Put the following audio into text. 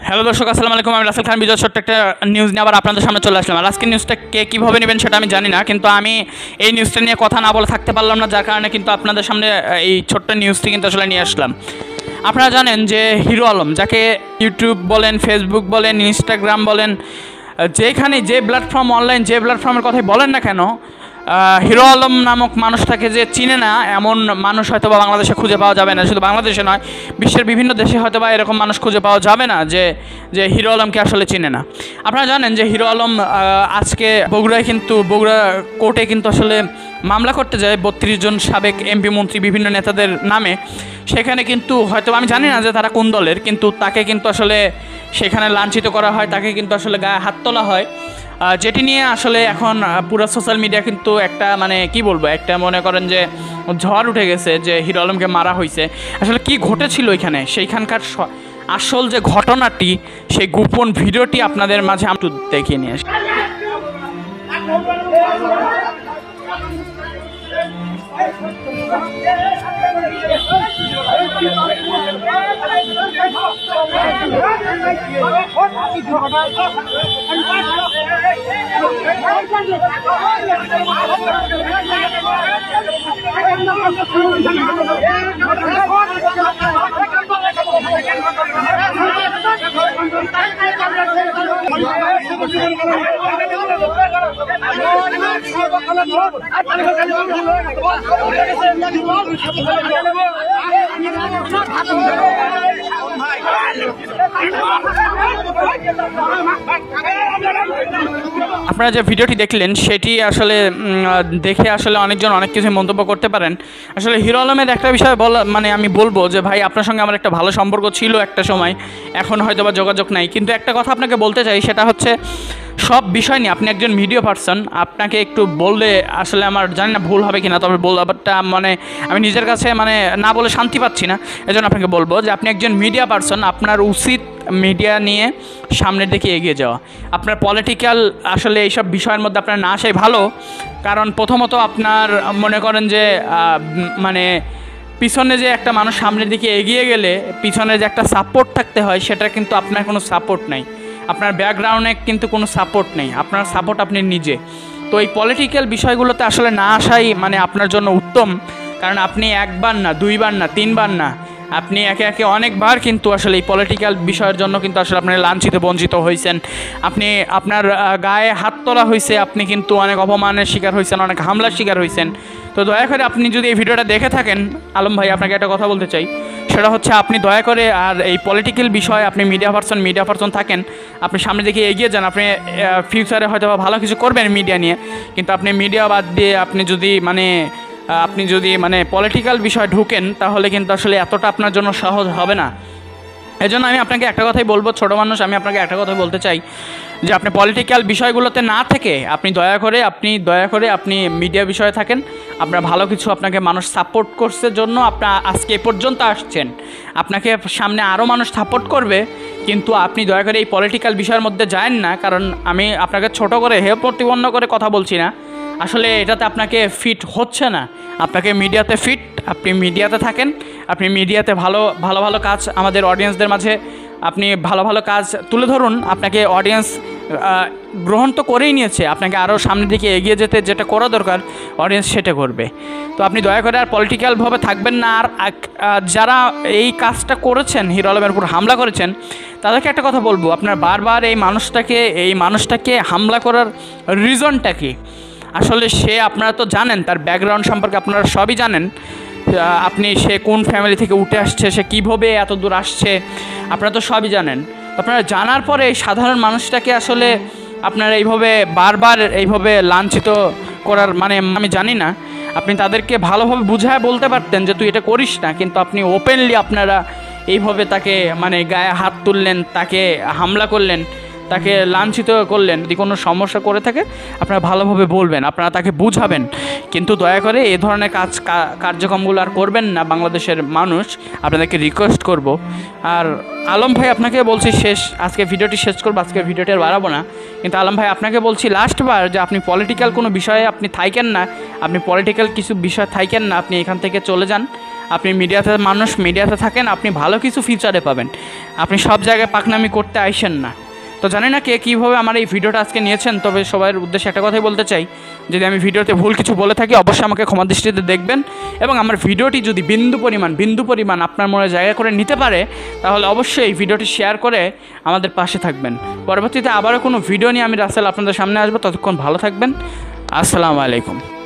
Hello দর্শক, আসসালামু আলাইকুম। আমি রাসেল খান বিজয় ছোট্ট একটা নিউজ নিয়ে আবার আপনাদের সামনে চলে আসলাম। আর আজকের নিউজটা কে কীভাবে নেবেন সেটা আমি জানি না, কিন্তু আমি এই নিউজটা নিয়ে কথা না বলে থাকতে পারলাম না, যার কারণে কিন্তু আপনাদের সামনে এই ছোট্ট নিউজটি কিন্তু আসলে নিয়ে আসলাম। আপনারা জানেন যে হিরো আলম, যাকে ইউটিউব বলেন, ফেসবুক বলেন, ইনস্টাগ্রাম বলেন, যেখানে যে প্ল্যাটফর্ম, অনলাইন যে প্ল্যাটফর্মের কথাই বলেন না কেন, হিরো আলম নামক মানুষটাকে যে চিনে না এমন মানুষ হয়তো বা বাংলাদেশে খুঁজে পাওয়া যাবে না। শুধু বাংলাদেশে নয়, বিশ্বের বিভিন্ন দেশে হয়তো বা এরকম মানুষ খুঁজে পাওয়া যাবে না যে হিরো আলমকে আসলে চিনে না। আপনারা জানেন যে হিরো আলম আজকে বগুড়া কোর্টে কিন্তু আসলে মামলা করতে যায় 32 জন সাবেক এমপি মন্ত্রী বিভিন্ন নেতাদের নামে। সেখানে কিন্তু হয়তো আমি জানি না যে তারা কোন দলের, কিন্তু তাকে কিন্তু আসলে সেখানে লাঞ্ছিত করা হয়, তাকে কিন্তু আসলে গায়ে হাত তোলা হয়, যেটি নিয়ে আসলে এখন পুরো সোশ্যাল মিডিয়া কিন্তু একটা মানে কি বলবো, একটা মনে করেন যে ঝড় উঠে গেছে যে হিরো আলমকে মারা হয়েছে। আসলে কি ঘটেছিল এখানে, সেইখানকার আসল যে ঘটনাটি, সেই গোপন ভিডিওটি আপনাদের মাঝে আমি দেখিয়ে নিয়ে আসি। আপনারা যে ভিডিওটি দেখলেন সেটি আসলে দেখে আসলে অনেকজন অনেক কিছু মন্তব্য করতে পারেন। আসলে হিরো আলমের একটা বিষয় মানে আমি বলবো যে ভাই, আপনার সঙ্গে আমার একটা ভালো সম্পর্ক ছিল একটা সময়, এখন হয়তো বা যোগাযোগ নাই, কিন্তু একটা কথা আপনাকে বলতে চাই, সেটা হচ্ছে সব বিষয় নিয়ে আপনি একজন মিডিয়া পার্সন, আপনাকে একটু বললে আসলে আমার জানি না ভুল হবে কিনা, তবে বলবারটা মানে আমি নিজের কাছে মানে না বলে শান্তি পাচ্ছি না। এজন্য আপনাকে বলবো যে আপনি একজন মিডিয়া পার্সন, আপনার উচিত মিডিয়া নিয়ে সামনের দিকে এগিয়ে যাওয়া। আপনার পলিটিক্যাল আসলে এইসব বিষয়ের মধ্যে আপনার না আসাই ভালো, কারণ প্রথমত আপনার মনে করেন যে মানে পিছনে যে একটা মানুষ সামনের দিকে এগিয়ে গেলে পিছনে যে একটা সাপোর্ট থাকতে হয়, সেটা কিন্তু আপনার কোনো সাপোর্ট নাই, আপনার ব্যাকগ্রাউন্ডে কিন্তু কোনো সাপোর্ট নেই, আপনার সাপোর্ট আপনি নিজে। তো এই পলিটিক্যাল বিষয়গুলোতে আসলে না আসাই মানে আপনার জন্য উত্তম, কারণ আপনি একবার না, দুইবার না, তিনবার না, আপনি একে একে অনেকবার কিন্তু আসলে এই পলিটিক্যাল বিষয়ের জন্য কিন্তু আসলে আপনি লাঞ্ছিত বঞ্চিত হয়েছেন, আপনি আপনার গায়ে হাত তোলা হয়েছে, আপনি কিন্তু অনেক অপমানের শিকার হয়েছেন, অনেক হামলার শিকার হয়েছেন। তো দয়া করে আপনি যদি এই ভিডিওটা দেখে থাকেন, আলম ভাই আপনাকে একটা কথা বলতে চাই, সেটা হচ্ছে আপনি দয়া করে আর এই পলিটিক্যাল বিষয়ে আপনি মিডিয়া পার্সন থাকেন, আপনি সামনের দিকে এগিয়ে যান। আপনি ফিউচারে হয়তো বা ভালো কিছু করবেন মিডিয়া নিয়ে, কিন্তু আপনি মিডিয়া বাদ দিয়ে আপনি যদি মানে পলিটিক্যাল বিষয় ঢুকেন, তাহলে কিন্তু আসলে এতটা আপনার জন্য সহজ হবে না। এজন্য আমি আপনাকে একটা কথাই বলবো, ছোটো মানুষ, আমি আপনাকে একটা কথা বলতে চাই যে আপনি পলিটিক্যাল বিষয়গুলোতে না থেকে আপনি দয়া করে আপনি মিডিয়া বিষয়ে থাকেন। আপনার ভালো কিছু আপনাকে মানুষ সাপোর্ট করছে জন্য আপনার আজকে এ পর্যন্ত আসছেন, আপনাকে সামনে আরও মানুষ সাপোর্ট করবে, কিন্তু আপনি দয়া করে এই পলিটিক্যাল বিষয়ের মধ্যে যায়েন না। কারণ আমি আপনাকে ছোট করে প্রতিপন্ন করে কথা বলছি না, আসলে এটাতে আপনাকে ফিট হচ্ছে না। আপনাকে মিডিয়াতে আপনি মিডিয়াতে থাকেন, আপনি মিডিয়াতে ভালো কাজ আমাদের অডিয়েন্সদের মাঝে আপনি ভালো কাজ তুলে ধরুন। আপনাকে অডিয়েন্স গ্রহণ তো করেই নিয়েছে, আপনাকে আরও সামনের দিকে এগিয়ে যেতে যেটা করা দরকার অডিয়েন্স সেটা করবে। তো আপনি দয়া করে আর পলিটিক্যালভাবে থাকবেন না। আর যারা এই কাজটা করেছেন, হিরো আলমের উপর হামলা করেছেন, তাদেরকে একটা কথা বলবো, আপনার বারবার এই মানুষটাকে হামলা করার রিজনটা কি? আসলে আপনারা তো জানেন তার ব্যাকগ্রাউন্ড সম্পর্কে, আপনারা সবই জানেন, সে কোন ফ্যামিলি থেকে উঠে আসছে, সে কীভাবে এত দূর আসছে, আপনারা তো সবই জানেন। আপনারা জানার পরে এই সাধারণ মানুষটাকে আসলে আপনারা বারবার এইভাবে লাঞ্ছিত করার মানে আমি জানি না। আপনি তাদেরকে ভালোভাবে বুঝায় বলতে পারতেন যে তুই এটা করিস না, কিন্তু আপনি ওপেনলি আপনারা এইভাবে তাকে মানে গায়ে হাত তুললেন, তাকে হামলা করলেন, তাকে লাঞ্ছিত করলেন। যদি কোনো সমস্যা করে থাকে আপনারা ভালোভাবে বলবেন, আপনারা তাকে বুঝাবেন, কিন্তু দয়া করে এই ধরনের কার্যক্রমগুলো আর করবেন না। বাংলাদেশের মানুষ আপনাদেরকে রিকোয়েস্ট করব। আর আলম ভাই আপনাকে বলছি আজকে ভিডিওটি শেষ করবো, আজকে ভিডিওটি আর বাড়াবো না, কিন্তু আলম ভাই আপনাকে বলছি লাস্টবার যে আপনি পলিটিক্যাল কোনো বিষয়ে আপনি থাইকেন না, আপনি পলিটিক্যাল কিছু বিষয় থাইকেন না, আপনি এখান থেকে চলে যান। আপনি মিডিয়াতে থাকেন, আপনি ভালো কিছু ফিউচারে পাবেন। আপনি সব জায়গায় পাকনামি করতে আইসেন না। তো জানি না কে কীভাবে আমার এই ভিডিওটা আজকে নিয়েছেন, তবে সবার উদ্দেশ্যে একটা কথাই বলতে চাই, যদি আমি ভিডিওতে ভুল কিছু বলে থাকি অবশ্যই আমাকে ক্ষমা দৃষ্টিতে দেখবেন। এবং আমার ভিডিওটি যদি বিন্দু পরিমাণ আপনার মনে জায়গা করে নিতে পারে, তাহলে অবশ্যই এই ভিডিওটি শেয়ার করে আমাদের পাশে থাকবেন। পরবর্তীতে আবারও কোনো ভিডিও নিয়ে আমি রাসেল আপনাদের সামনে আসবো। ততক্ষণ ভালো থাকবেন। আসসালামু আলাইকুম।